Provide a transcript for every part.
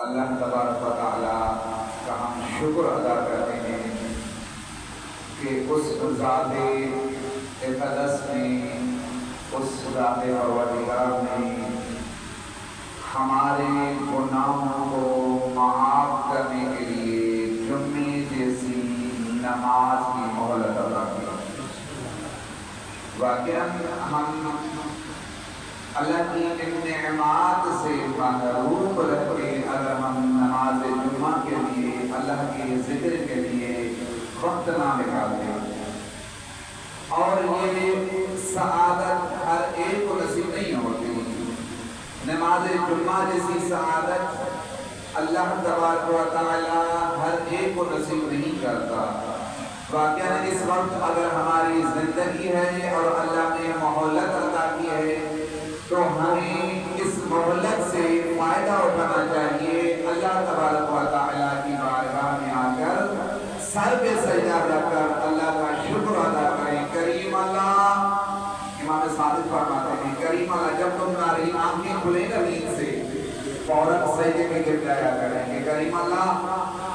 اللہ تبارک و تعالی کا ہم شکر ادا کرتے ہیں کہ اس ذات اقدس نے، اس ذات پروردگار نے ہمارے گناہوں کو معاف کرنے کے لیے جمعے جیسی نماز کی مہلت عطا کی۔ واقعاً ہم اللہ کی ان نعمات سے محروم رہ کے اگر ہم نماز جمعہ کے لیے، اللہ کے ذکر کے لیے وقت نہ نکالتے، اور یہ سعادت ہر ایک کو نصیب نہیں ہوتی۔ نماز جمعہ جیسی سعادت اللہ تبارک و تعالی ہر ایک کو نصیب نہیں کرتا۔ واقعاً اس وقت اگر ہماری زندگی ہے اور اللہ نے مہلت عطا کی ہے تو ہمیں اس مہلت سے فائدہ اٹھانا چاہیے۔ اللہ تبارک و تعالی کی بارگاہ میں آ کر سر پہ سجدہ رکھ کر اللہ کا شکر ادا کریں۔ کریم اللہ، امام صادق فرماتے ہیں، کریم اللہ، جب تم تمہاری آنکھیں کھلیں گا نیند سے فوراً سجدے میں گر جایا کریں کہ کریم اللہ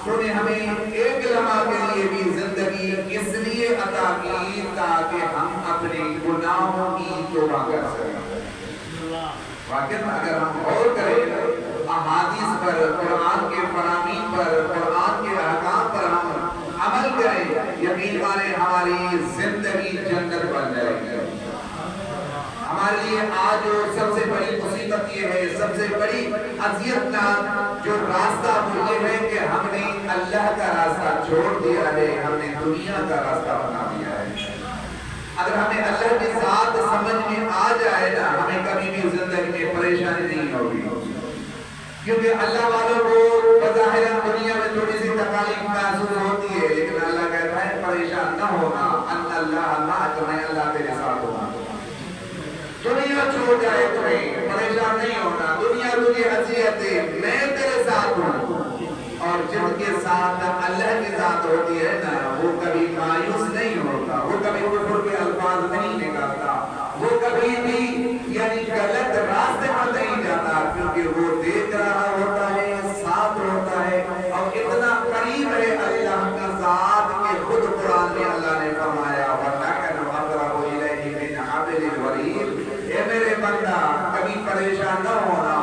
تو نے ہمیں ایک لمحہ کے لیے بھی زندگی اس لیے عطا کی تاکہ ہم اپنے گناہوں کی توبہ کر سکیں۔ واقعاً اگر ہم غور کریں احادیث پر، قرآن کے فرامین پر، قرآن کے احکام پر ہم عمل کریں، یقین مانیں ہماری زندگی جنت بن جائے گی۔ ہمارے لیے آج جو سب سے بڑی مصیبت یہ ہے، سب سے بڑی اذیتناک جو راستہ وہ یہ ہے کہ ہم نے اللہ کا راستہ چھوڑ دیا ہے، ہم نے دنیا کا راستہ بنا دیا ہے۔ اگر ہمیں اللہ کی ذات سمجھ میں آ جائے نا، ہمیں کبھی بھی زندگی میں پریشانی نہیں ہوگی، کیونکہ اللہ والوں کو بظاہر دنیا میں تھوڑی سی تکالیف محسوس ہوتی ہے، لیکن اللہ کہتا ہے پریشان نہ ہونا، ان اللہ معک، میں اللہ تیرے ساتھ ہوں۔ دنیا چھوڑ جائے تمہیں پریشان نہیں ہونا، دنیا تجھے اذیت دے، میں تیرے ساتھ ہوں۔ اور جن کے ساتھ اللہ کی ذات ہوتی ہے نا، وہ کبھی مایوس نہیں ہوتا، وہ کبھی کفر کے الفاظ نہیں نکالتا، وہ کبھی بھی یعنی غلط راستے پر نہیں جاتا، کیونکہ وہ دیکھ رہا ہوتا ہے، ساتھ ہوتا ہے، اور اتنا قریب ہے اللہ کی ذات کہ خود قرآن میں اللہ نے فرمایا وَنَحْنُ أَقْرَبُ إِلَيْهِ مِنْ حَبْلِ الْوَرِيدِ۔ اے میرے بندہ کبھی پریشان نہ ہونا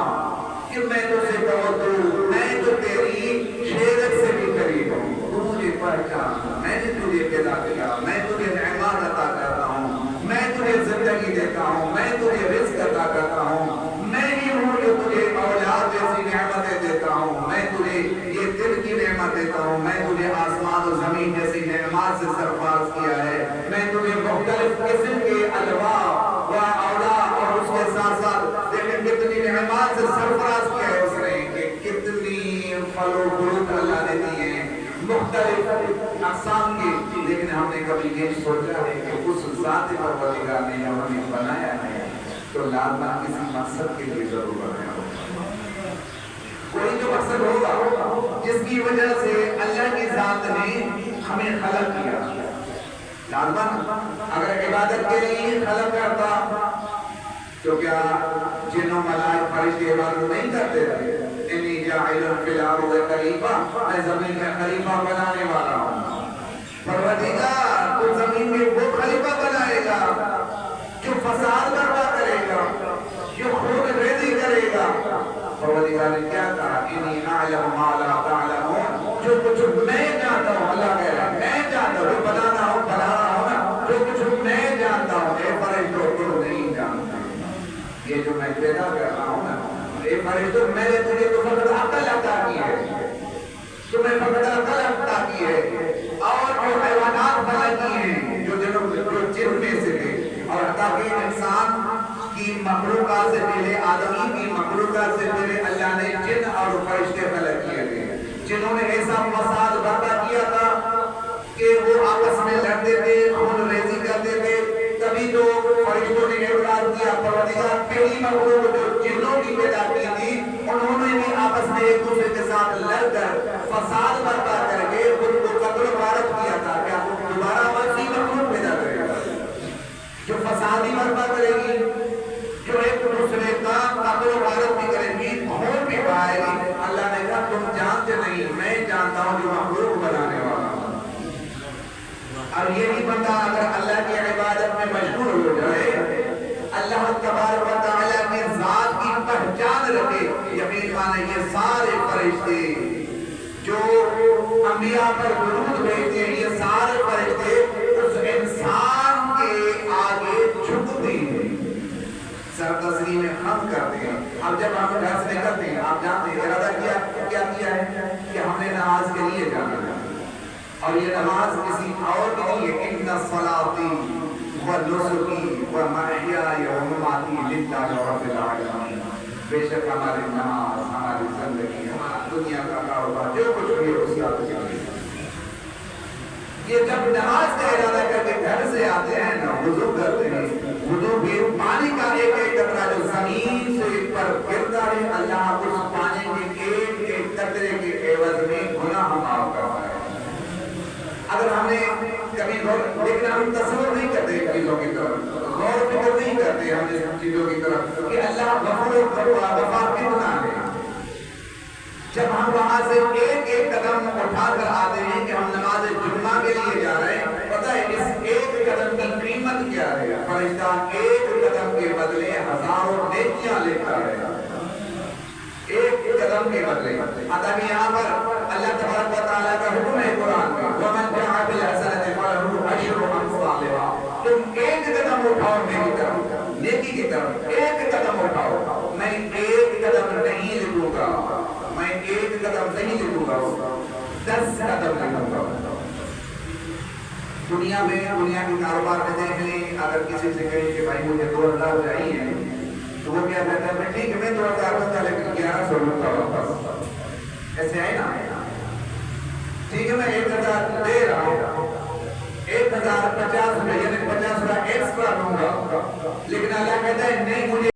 کہ میں تجھے توجہ، میں تو تیری شیرت سے بھی قریب ہوں، تو مجھے پہچان، میں نے تجھے پیدا کیا، میں تجھے نعمات عطا کرتا ہوں، میں تجھے زندگی دیتا ہوں، میں تجھے رزق عطا کرتا ہوں، میں ہی ہوں جو تجھے اولاد جیسی نعمتیں دیتا ہوں، میں تجھے یہ دل کی نعمت دیتا ہوں، میں تجھے آسمان و زمین جیسی نعمات سے سرفراز کیا ہے، میں تجھے مختلف قسم کے انواع و اولاد اور اس کے ساتھ ساتھ لیکن کتنی نعمات سے سرفراز کیا ہے اس نے کہ کتنی پھل و فروٹ اللہ نے دیے مختلف اقسام کی، لیکن ہم نے کبھی یہ سوچا ہے کہ اس ذات پروردگار نے جب ہمیں بنایا ہے تو لازماً کسی مقصد کے لیے ضرور بنایا ہوگا، کوئی تو مقصد ہوگا جس کی وجہ سے اللہ کی ذات نے ہمیں خلق کیا۔ لازماً اگر عبادت کے لیے خلق کرتا تو کیا جنوں ملائک فرشتے عبادت نہیں کرتے تھے؟ انی جاعل فی الارض خلیفہ، میں زمین میں خلیفہ بنانے والا ہوں۔ پروردگار تو زمین میں وہ خلیفہ بنائے گا جو فساد برپا کرے گا، جو خون ریزی کرے گا۔ پروردگار نے کیا کہا؟ انی اعلم ما لا تعلمون، جو کچھ میں جانتا ہوں، اللہ کہہ رہا ہے میں جانتا ہوں، جو بنا رہا ہوں نا، جو کچھ میں جانتا ہوں اے فرشتوں تم نہیں جانتے۔ یہ جو میں پیدا کر رہا ہوں نا، اے فرشتوں میں نے تجھے تو فقط عقل عطا کی ہے، تمہیں فقط عقل عطا کی ہے، اور جو حیوانات بنا کی ہیں جو جن میں سے تھے، اور تاکہ انسان کی مخلوقات سے پہلے، آدمی کی مخلوقات سے پہلے اللہ نے جن اور فرشتے خلق کیے تھے، جنہوں نے ایسا فساد برپا کیا تھا کہ وہ آپس میں لڑتے تھے، خون ریزی کرتے تھے۔ تبھی تو فرشتوں نے اعتراض کیا، پروردگار پہلی مخلوق جو جنوں کی پیدا کی تھی انہوں نے بھی آپس میں ایک دوسرے کے ساتھ لڑ کر فساد برپا کر کے خود کو قتل و غارت کیا تھا۔ کیا دوبارہ ویسی مخلوق پیدا کرے گا جو فساد ہی برپا کرے گی، جو ایک دوسرے کا قتل و غارت بھی کرے گی، خون بھی پائے گی؟ اللہ نے کہا اور یہی بندہ اگر اللہ کی عبادت میں مشغول ہو جائے، اللہ تبارک و تعالیٰ کی ذات کی پہچان رکھے، یقین مانے یہ سارے فرشتے جو انبیاء پر درود بھیجتے ہیں، یہ سارے فرشتے اس انسان کے آگے جھکتے ہیں، سر تسلیم میں خم کرتے ہیں۔ اب جب ہم گھر سے نکلتے ہیں، آپ جانتے ہیں ارادہ کیا ہے کہ ہم نے نماز کے لیے جانا ہے، اور یہ نماز کسی اور کی نہیں ہے۔ ان صلاتی و نسکی و محیای و مماتی للہ رب العالمین، بے شک ہماری نماز، ہماری زندگی، ہماری دنیا کا کاروبار، جو کچھ بھی ہے اس کا لیے۔ یہ جب نماز کا ارادہ کر کے گھر سے آتے ہیں نا، وضو کرتے ہیں، وضو بھی پانی کا ایک ایک قطرہ جو زمین سے پر گرتا ہے، اللہ اس پانی کے ایک ایک قطرے کے عوض میں گناہ معاف کرتا ہے۔ اگر ہم نے کبھی لیکن ہم تصور نہیں کرتے چیزوں کی طرف، غور فکر نہیں کرتے ہم اس چیزوں کی طرف کہ اللہ غفار کتنا ہے۔ جب ہم وہاں سے ایک ایک قدم اٹھا کر آتے ہیں کہ ہم نماز جمعہ کے لیے جا رہے ہیں، پتہ ہے اس ایک قدم کی قیمت کیا ہے؟ فرشتہ ایک قدم کے بدلے ہزاروں نیکیاں لکھتا ہے، ایک قدم کے بدلے۔ تاکہ یہاں پر اللہ تبارک و تعالیٰ کا حکم ہے قرآن میں، وَمَنْ جَاءَ بِالْحَسَنَةِ فَلَهُ عَشْرُ أَمْثَالِهَا، تم ایک قدم اٹھاؤ میری طرف، نیکی کی طرف، ایک قدم اٹھاؤ، میں ایک قدم نہیں لکھوں گا، میں ایک قدم نہیں لکھوں گا، 10 قدم لکھوں گا۔ دنیا میں، دنیا کے کاروبار میں دیکھ لیں، اگر کسی سے کہیں کہ بھائی مجھے 2000 چاہیے، تو وہ کیا کہتا ہے؟ میں ٹھیک ہے، میں 2000 ہوتا لیکن 1100 لوں گا، ایسے آئے نا؟ ٹھیک ہے، میں 1000 دے رہا ہوں، 1050 روپے یعنی 50 روپے ایکسٹرا لوں گا، لیکن اللہ کہتا ہے نہیں، مجھے